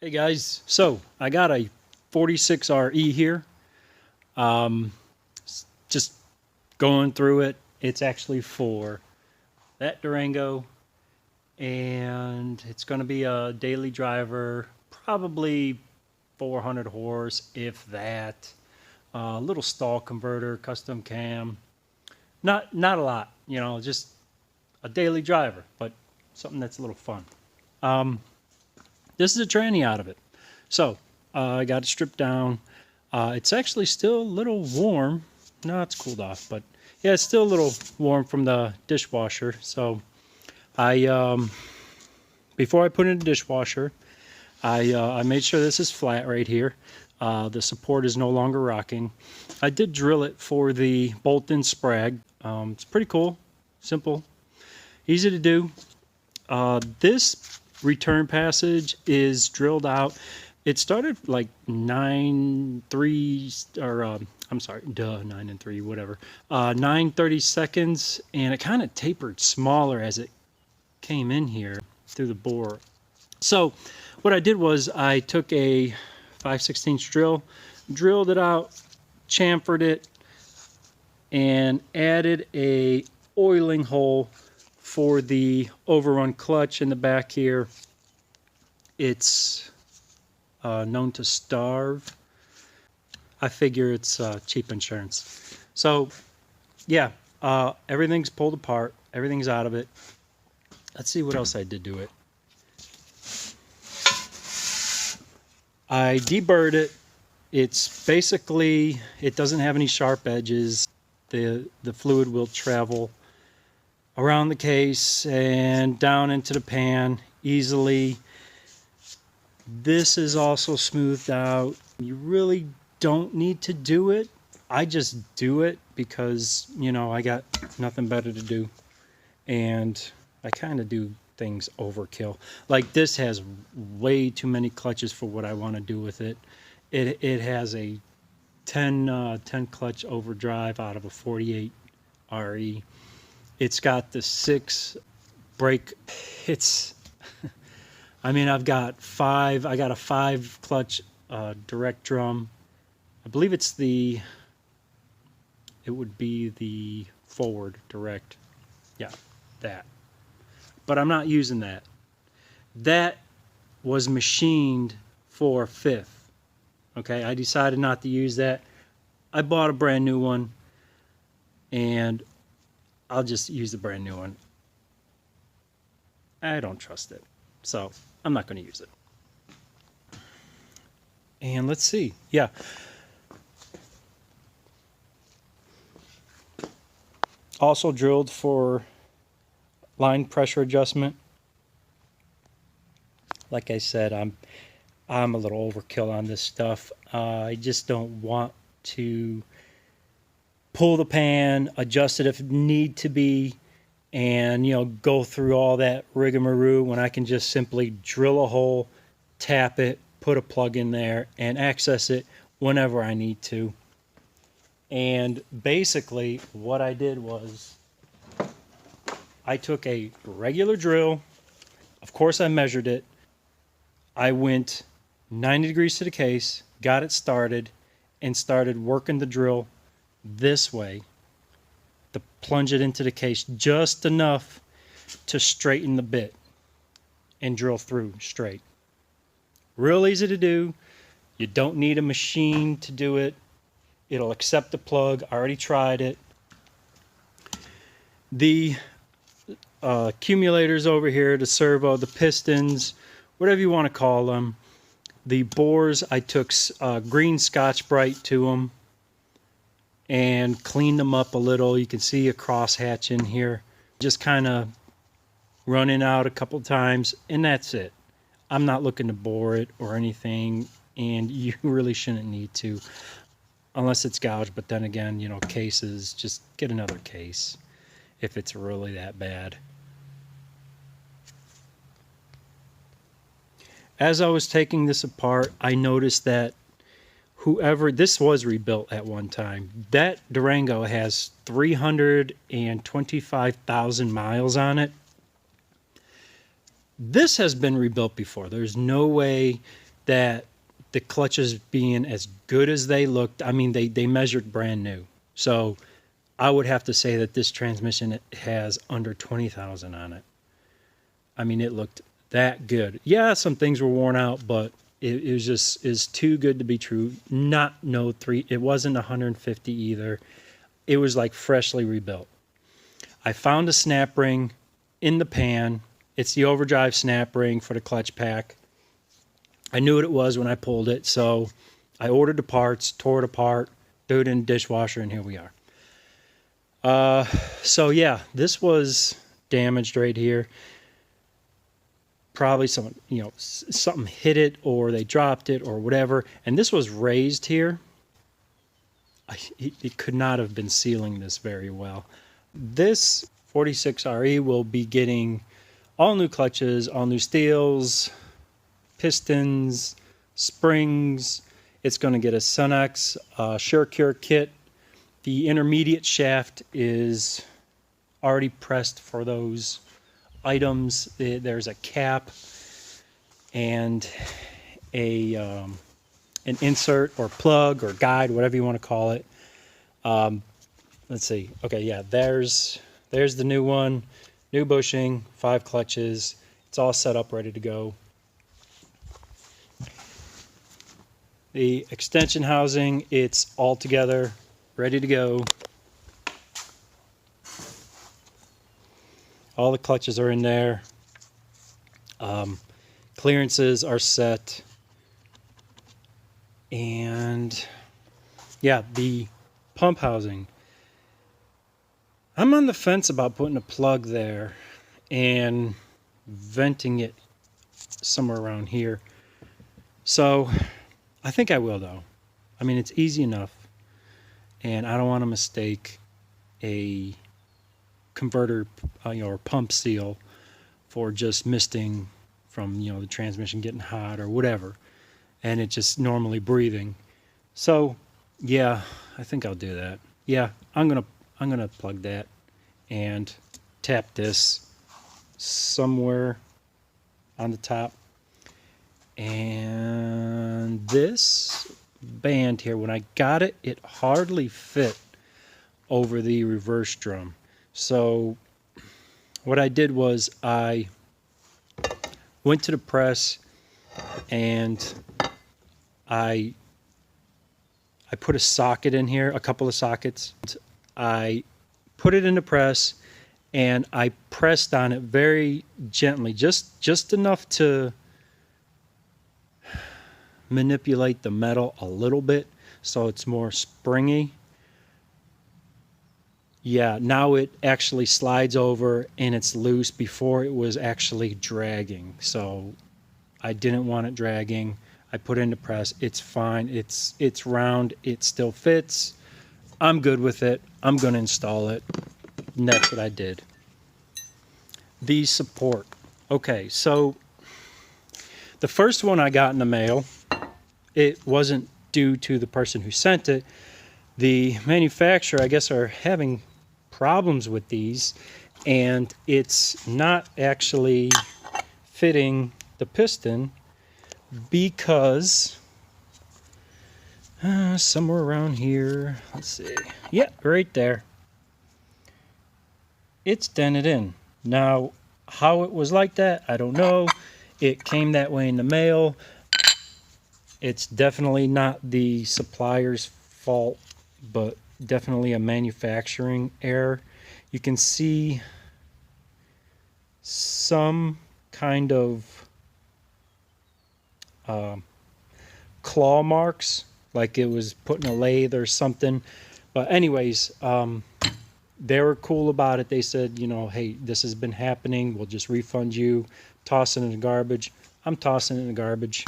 Hey guys, so I got a 46RE here. Just going through it. It's actually for that Durango, and it's going to be a daily driver, probably 400 horse, if that. Little stall converter, custom cam. Not a lot, just a daily driver, but something that's a little fun. This is a tranny out of it. So I got it stripped down. It's actually still a little warm. No, it's cooled off, but yeah, it's still a little warm from the dishwasher. So I before I put it in the dishwasher, I made sure this is flat right here. The support is no longer rocking. I did drill it for the bolt-in sprag. It's pretty cool, simple, easy to do. This return passage is drilled out. It started like 9.3 or I'm sorry, 9 and 3, whatever. 9/32, and it kind of tapered smaller as it came in here through the bore. So what I did was I took a 5/16 drill, drilled it out, chamfered it, and added a oiling hole for the overrun clutch in the back here. It's known to starve. I figure it's cheap insurance. So yeah, everything's pulled apart. Everything's out of it. Let's see what else I did to it. I deburred it. It's basically, it doesn't have any sharp edges. The fluid will travel around the case and down into the pan easily. This is also smoothed out. You really don't need to do it. I just do it because, I got nothing better to do. And I kind of do things overkill. Like this has way too many clutches for what I want to do with it. It has a 10 clutch overdrive out of a 48 RE. It's got the 6 brake. It's, I've got 5. I got a 5 clutch direct drum. I believe it would be the forward direct. Yeah, that. But I'm not using that. That was machined for 5th. Okay, I decided not to use that. I bought a brand new one, and I'll just use the brand new one. I don't trust it, so I'm not going to use it. And let's see. Yeah. Also drilled for line pressure adjustment. Like I said, I'm a little overkill on this stuff. I just don't want to pull the pan, adjust it if need to be, and go through all that rigmarole when I can just simply drill a hole, tap it, put a plug in there, and access it whenever I need to. And basically what I did was I took a regular drill. Of course I measured it. I went 90 degrees to the case, got it started, and started working the drill this way to plunge it into the case just enough to straighten the bit and drill through straight. Real easy to do. You don't need a machine to do it. It'll accept the plug. I already tried it. The accumulators over here, the servo, the pistons, whatever you want to call them. The bores, I took green Scotch-Brite to them and cleaned them up a little. You can see a crosshatch in here. Just kind of running out a couple times, and that's it. I'm not looking to bore it or anything, and you really shouldn't need to unless it's gouged. But then again, cases, just get another case if it's really that bad. As I was taking this apart, I noticed that this was rebuilt at one time. That Durango has 325,000 miles on it. This has been rebuilt before. There's no way that the clutches being as good as they looked, I mean, they measured brand new. So I would have to say that this transmission has under 20,000 on it. I mean, it looked that good. Yeah, some things were worn out, but it was just is too good to be true. Not no three. It wasn't 150 either. It was like freshly rebuilt. I found a snap ring in the pan. It's the overdrive snap ring for the clutch pack. I knew what it was when I pulled it, so I ordered the parts, tore it apart, threw it in the dishwasher, and here we are. So yeah, this was damaged right here. Probably someone, something hit it, or they dropped it, or whatever. And this was raised here. It could not have been sealing this very well. This 46RE will be getting all new clutches, all new steels, pistons, springs. It's going to get a Sunex SureCure kit. The intermediate shaft is already pressed for those items. There's a cap and an insert or plug or guide, whatever you want to call it. Let's see. Okay, yeah, there's the new one, new bushing, 5 clutches. It's all set up, ready to go. The extension housing, it's all together, ready to go. All the clutches are in there. Clearances are set. And yeah, the pump housing. I'm on the fence about putting a plug there and venting it somewhere around here. So I think I will, though. I mean, it's easy enough, and I don't want to mistake a converter or pump seal for just misting from the transmission getting hot or whatever, and it just normally breathing. So yeah, I think I'll do that. Yeah, I'm gonna plug that and tap this somewhere on the top. And this band here, when I got it, it hardly fit over the reverse drum. So what I did was I went to the press and I put a socket in here, a couple of sockets. I put it in the press and I pressed on it very gently, just enough to manipulate the metal a little bit so it's more springy. Yeah, now it actually slides over and it's loose. Before it was actually dragging, so I didn't want it dragging. I put it in the press. It's fine. It's round. It still fits. I'm good with it. I'm going to install it. And that's what I did. The support. Okay, so the first one I got in the mail, it wasn't due to the person who sent it. The manufacturer, I guess, are having problems with these, and it's not actually fitting the piston because somewhere around here, let's see, yeah, right there, it's dented in. Now, how it was like that, I don't know. It came that way in the mail. It's definitely not the supplier's fault, but definitely a manufacturing error. You can see some kind of claw marks, like it was put in a lathe or something. But anyways, they were cool about it. They said, hey, this has been happening. We'll just refund you. Toss it in the garbage. I'm tossing it in the garbage.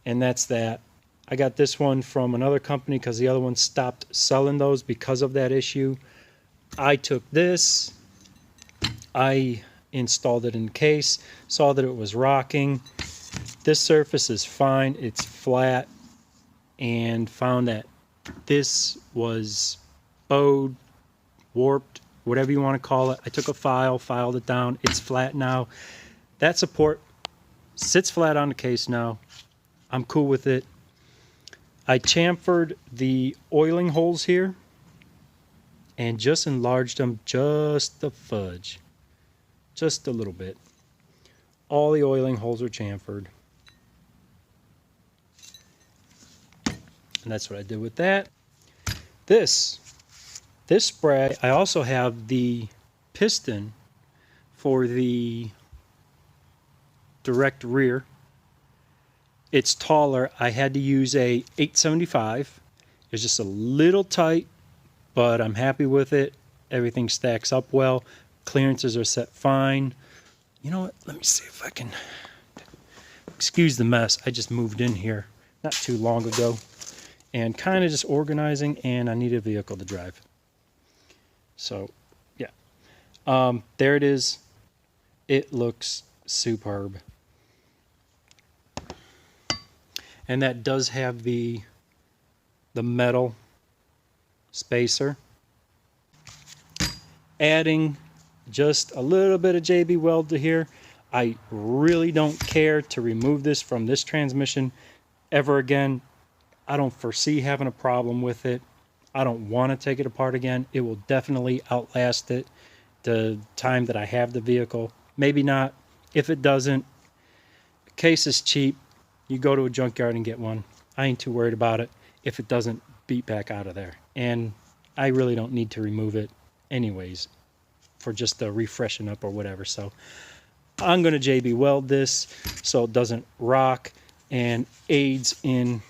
And that's that. I got this one from another company because the other one stopped selling those because of that issue. I took this. I installed it in the case. Saw that it was rocking. This surface is fine. It's flat. And found that this was bowed, warped, whatever you want to call it. I took a file, filed it down. It's flat now. That support sits flat on the case now. I'm cool with it. I chamfered the oiling holes here and just enlarged them just the fudge. Just a little bit. All the oiling holes are chamfered. And that's what I did with that. This spray, I also have the piston for the direct rear. It's taller. I had to use a 875. It's just a little tight, but I'm happy with it. Everything stacks up well. Clearances are set fine. You know what? Let me see if I can... Excuse the mess. I just moved in here not too long ago and kind of just organizing, and I need a vehicle to drive. So, yeah. There it is. It looks superb. And that does have the metal spacer. Adding just a little bit of JB Weld to here. I really don't care to remove this from this transmission ever again. I don't foresee having a problem with it. I don't want to take it apart again. It will definitely outlast it the time that I have the vehicle. Maybe not. If it doesn't, case is cheap. You go to a junkyard and get one. I ain't too worried about it if it doesn't beat back out of there. And I really don't need to remove it anyways for just a refreshing up or whatever. So I'm going to JB Weld this so it doesn't rock and aids in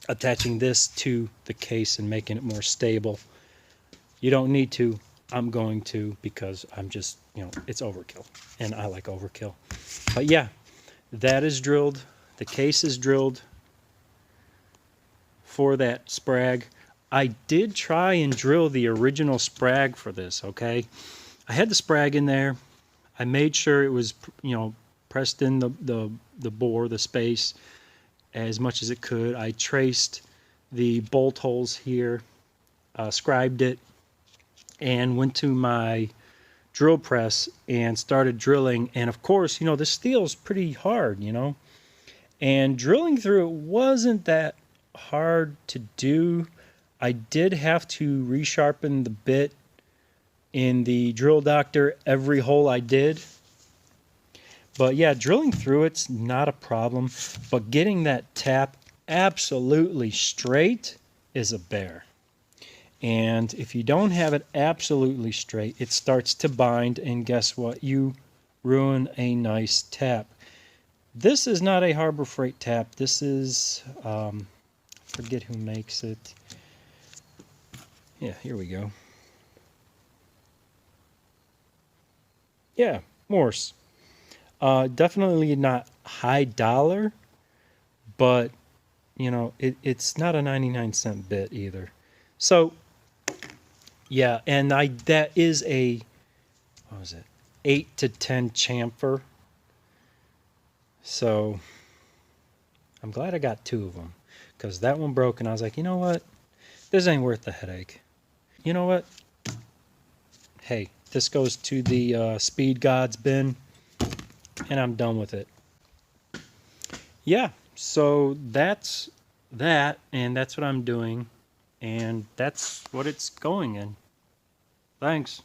attaching this to the case and making it more stable. You don't need to. I'm going to, because I'm just, it's overkill, and I like overkill. But yeah, that is drilled. The case is drilled for that sprag. I did try and drill the original sprag for this, okay? I had the sprag in there. I made sure it was, pressed in the bore, the space, as much as it could. I traced the bolt holes here, scribed it, and went to my drill press and started drilling. And of course, the steel's pretty hard, and drilling through it wasn't that hard to do. I did have to resharpen the bit in the drill doctor every hole I did. But yeah, drilling through it's not a problem, but getting that tap absolutely straight is a bear. And if you don't have it absolutely straight, it starts to bind, and guess what? You ruin a nice tap. This is not a Harbor Freight tap. This is, forget who makes it. Yeah, here we go. Yeah, Morse. Definitely not high dollar, but, it's not a 99-cent bit either. So, yeah, and that is a, what was it, 8 to 10 chamfer. So I'm glad I got 2 of them, because that one broke, and I was like, you know what? This ain't worth the headache. You know what? Hey, this goes to the Speed Gods bin, and I'm done with it. Yeah, so that's that, and that's what I'm doing, and that's what it's going in. Thanks.